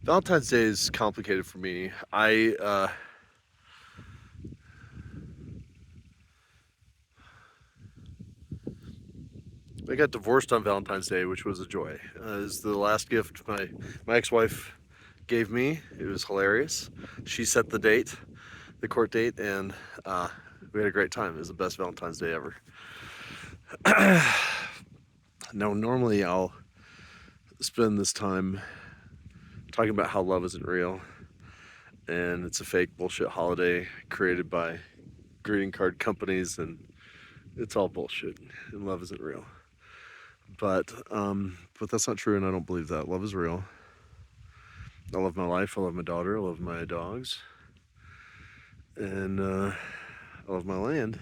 Valentine's Day is complicated for me. I got divorced on Valentine's Day, which was a joy. It's the last gift my ex-wife gave me. It was hilarious. She set the date, the court date, and uh, we had a great time. It was the best Valentine's Day ever. Now, normally I'll spend this time talking about how love isn't real and it's a fake bullshit holiday created by greeting card companies, and it's all bullshit and love isn't real. But that's not true, and I don't believe that. Love is real. I love my life. I love my daughter. I love my dogs, and I love my land.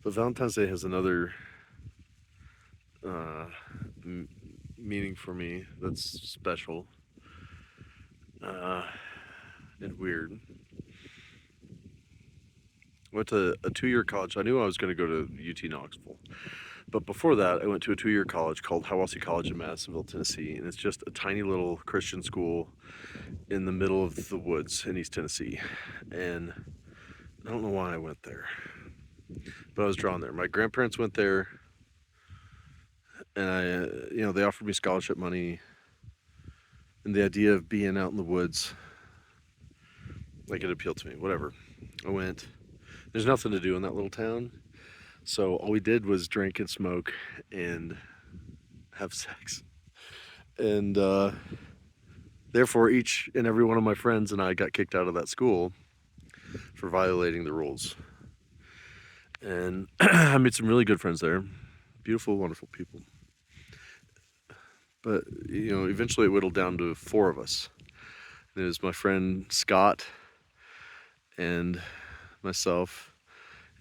But Valentine's Day has another uh, m- meaning for me that's special uh, and weird. I went to a 2 year college. I knew I was going to go to UT Knoxville. But before that, I went to a 2 year college called Hiwassee College in Madisonville, Tennessee. And it's just a tiny little Christian school in the middle of the woods in East Tennessee. And I don't know why I went there, but I was drawn there. My grandparents went there, and they offered me scholarship money. And the idea of being out in the woods, like, it appealed to me. Whatever. I went. There's nothing to do in that little town. So all we did was drink and smoke and have sex. And therefore, each and every one of my friends and I got kicked out of that school for violating the rules. And I made some really good friends there. Beautiful, wonderful people. But, eventually it whittled down to four of us. And it was my friend Scott and myself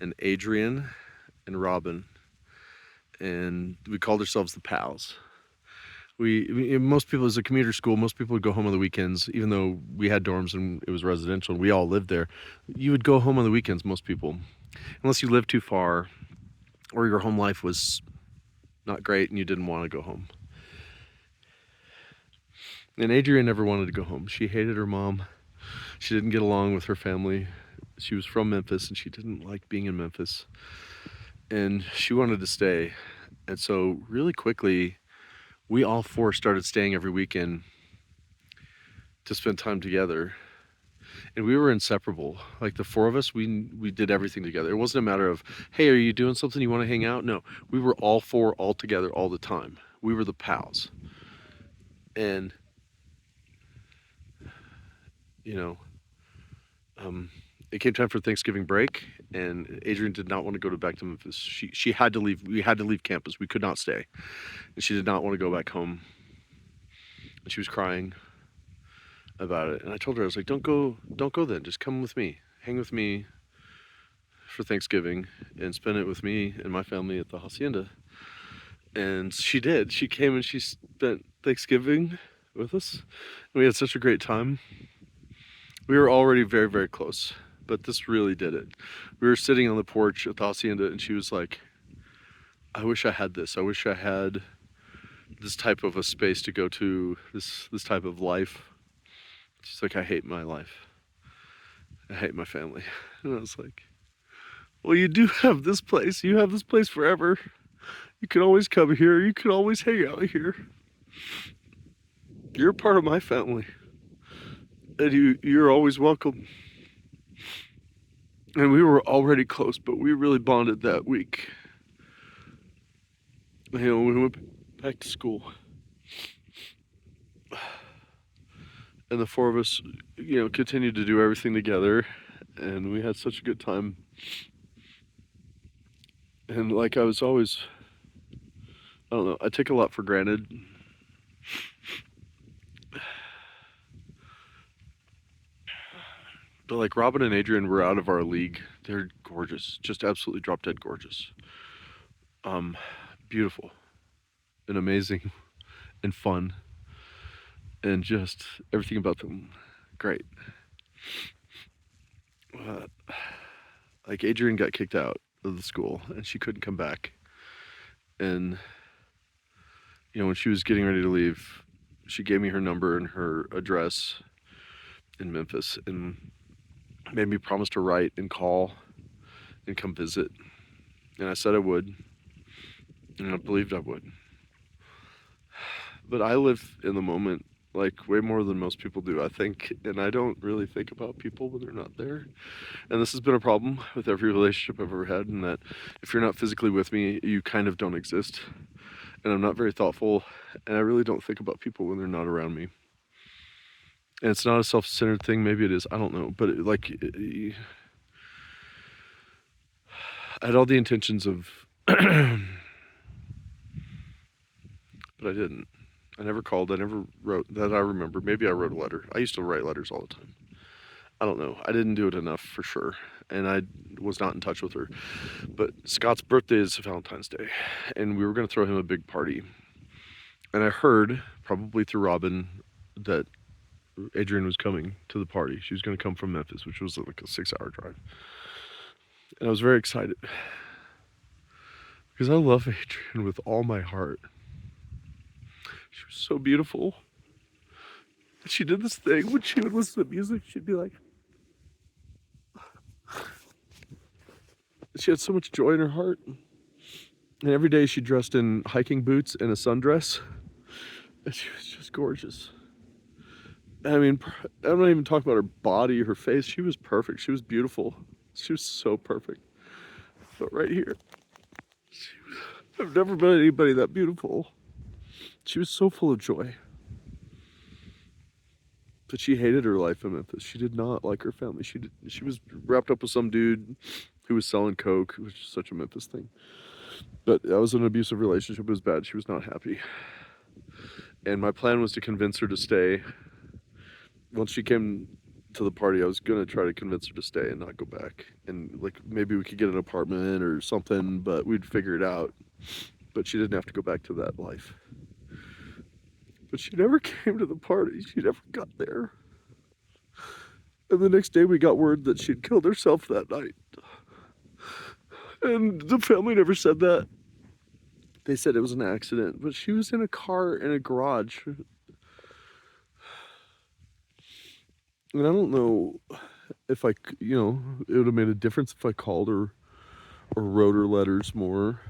and Adrian and Robin. And we called ourselves the Pals. Most people, as a commuter school, most people would go home on the weekends, even though we had dorms and it was residential and we all lived there. You would go home on the weekends, most people, unless you lived too far or your home life was not great and you didn't want to go home. And Adrienne never wanted to go home. She hated her mom. She didn't get along with her family. She was from Memphis and she didn't like being in Memphis. And she wanted to stay. And so, really quickly, we all four started staying every weekend to spend time together. And we were inseparable. Like, the four of us, we did everything together. It wasn't a matter of, hey, are you doing something, you want to hang out? No, we were all four all together all the time. We were the pals. And you know um, it came time for Thanksgiving break, and Adrian did not want to go back to Memphis. She had to leave. We had to leave campus. We could not stay, and she did not want to go back home. And she was crying about it. And I told her, I was like, don't go then. Just come with me, hang with me for Thanksgiving, and spend it with me and my family at the hacienda. And she did. She came and she spent Thanksgiving with us. And we had such a great time. We were already very, very close, but this really did it. We were sitting on the porch at the hacienda, and she was like, I wish I had this. I wish I had this type of a space to go to, this type of life. She's like, I hate my life. I hate my family. And I was like, well, you do have this place. You have this place forever. You can always come here. You can always hang out here. You're a part of my family. And you're always welcome. And we were already close, but we really bonded that week. We went back to school. And the four of us, continued to do everything together. And we had such a good time. And like, I was always, I don't know, I take a lot for granted. But like, Robin and Adrian were out of our league. They're gorgeous, just absolutely drop dead gorgeous. Um, Beautiful and amazing and fun, and just everything about them great. Uh, like, Adrian got kicked out of the school and she couldn't come back. And When she was getting ready to leave, she gave me her number and her address in Memphis and made me promise to write and call and come visit. And I said I would, and I believed I would. But I live in the moment like way more than most people do, I think, and I don't really think about people when they're not there. And this has been a problem with every relationship I've ever had, in that if you're not physically with me, you kind of don't exist. And I'm not very thoughtful, and I really don't think about people when they're not around me. And it's not a self-centered thing. Maybe it is. I don't know. But I had all the intentions of, but I didn't. I never called. I never wrote that. I remember. Maybe I wrote a letter. I used to write letters all the time. I don't know. I didn't do it enough for sure. And I was not in touch with her. But Scott's birthday is Valentine's Day. And we were going to throw him a big party. And I heard, probably through Robin, that Adrienne was coming to the party. She was going to come from Memphis, which was like a 6-hour drive. And I was very excited because I love Adrienne with all my heart. She was so beautiful. She did this thing when she would listen to music, she'd be like, she had so much joy in her heart. And every day she dressed in hiking boots and a sundress. And she was just gorgeous. I mean, I'm not even talking about her body, her face. She was perfect. She was beautiful. She was so perfect. But right here, I've never met anybody that beautiful. She was so full of joy. But she hated her life in Memphis. She did not like her family. She was wrapped up with some dude who was selling coke, which is such a Memphis thing. But that was an abusive relationship. It was bad. She was not happy. And my plan was to convince her to stay. Once she came to the party, I was gonna try to convince her to stay and not go back. And like maybe we could get an apartment or something, but we'd figure it out. But she didn't have to go back to that life. But she never came to the party. She never got there. And the next day we got word that she'd killed herself that night. And the family never said that. They said it was an accident, but she was in a car in a garage. And I don't know if it would have made a difference if I called her or wrote her letters more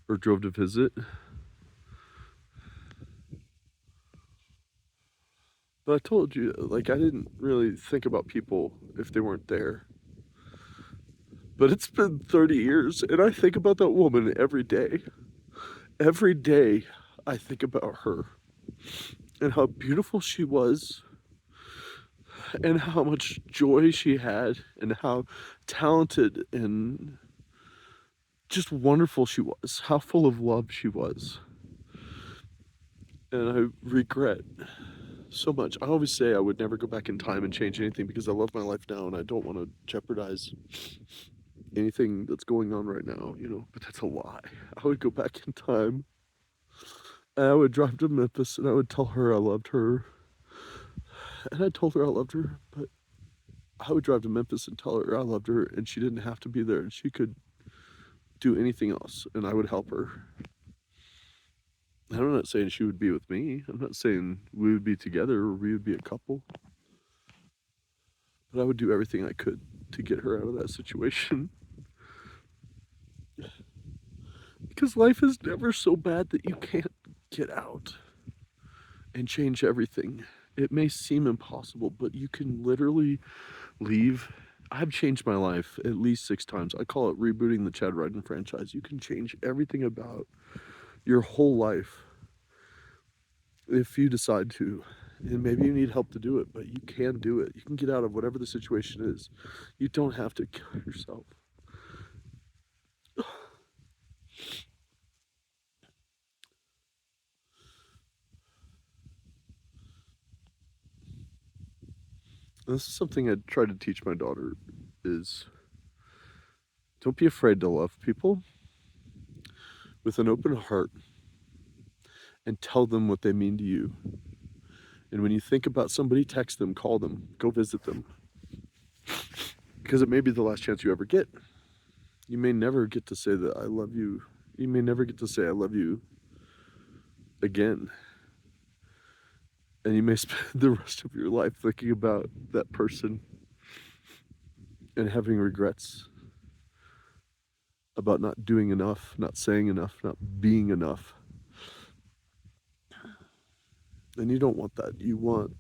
or drove to visit. But I told you, like, I didn't really think about people if they weren't there. But it's been 30 years, and I think about that woman every day. Every day, I think about her and how beautiful she was, and how much joy she had, and how talented and just wonderful she was, how full of love she was. And I regret so much. I always say I would never go back in time and change anything because I love my life now and I don't want to jeopardize anything that's going on right now, but that's a lie. I would go back in time and I would drive to Memphis and I would tell her I loved her. And I told her I loved her, but I would drive to Memphis and tell her I loved her and she didn't have to be there and she could do anything else and I would help her. And I'm not saying she would be with me. I'm not saying we would be together or we would be a couple. But I would do everything I could to get her out of that situation. Because life is never so bad that you can't get out and change everything. It may seem impossible, but you can literally leave. I've changed my life at least 6 times. I call it rebooting the Chad Ryden franchise. You can change everything about your whole life if you decide to. And maybe you need help to do it, but you can do it. You can get out of whatever the situation is. You don't have to kill yourself. This is something I try to teach my daughter is don't be afraid to love people with an open heart and tell them what they mean to you. And when you think about somebody, text them, call them, go visit them. Because it may be the last chance you ever get. You may never get to say that I love you. You may never get to say I love you again. And you may spend the rest of your life thinking about that person and having regrets about not doing enough, not saying enough, not being enough. And you don't want that. You want,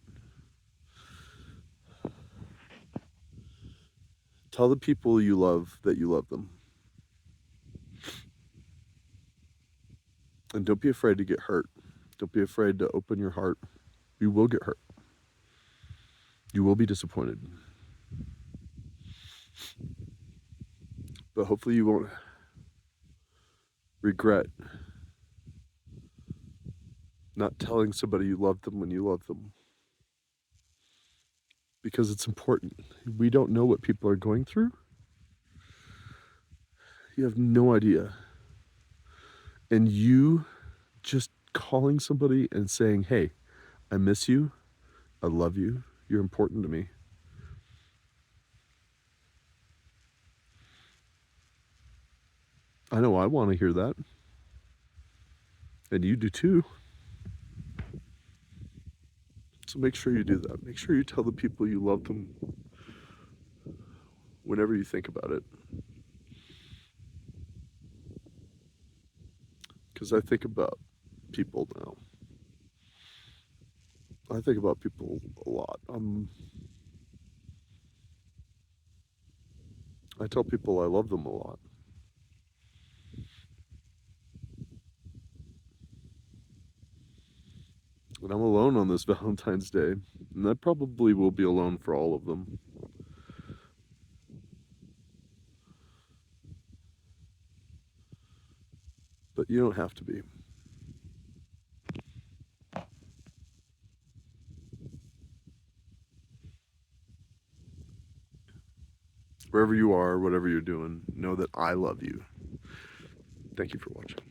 tell the people you love that you love them. And don't be afraid to get hurt. Don't be afraid to open your heart. You will get hurt. You will be disappointed. But hopefully you won't regret not telling somebody you love them when you love them. Because it's important. We don't know what people are going through. You have no idea. And you just calling somebody and saying, hey, I miss you. I love you. You're important to me. I know I want to hear that. And you do too. So make sure you do that. Make sure you tell the people you love them whenever you think about it. Because I think about people now. I think about people a lot. I tell people I love them a lot. And I'm alone on this Valentine's Day. And I probably will be alone for all of them. But you don't have to be. Wherever you are, whatever you're doing, know that I love you. Thank you for watching.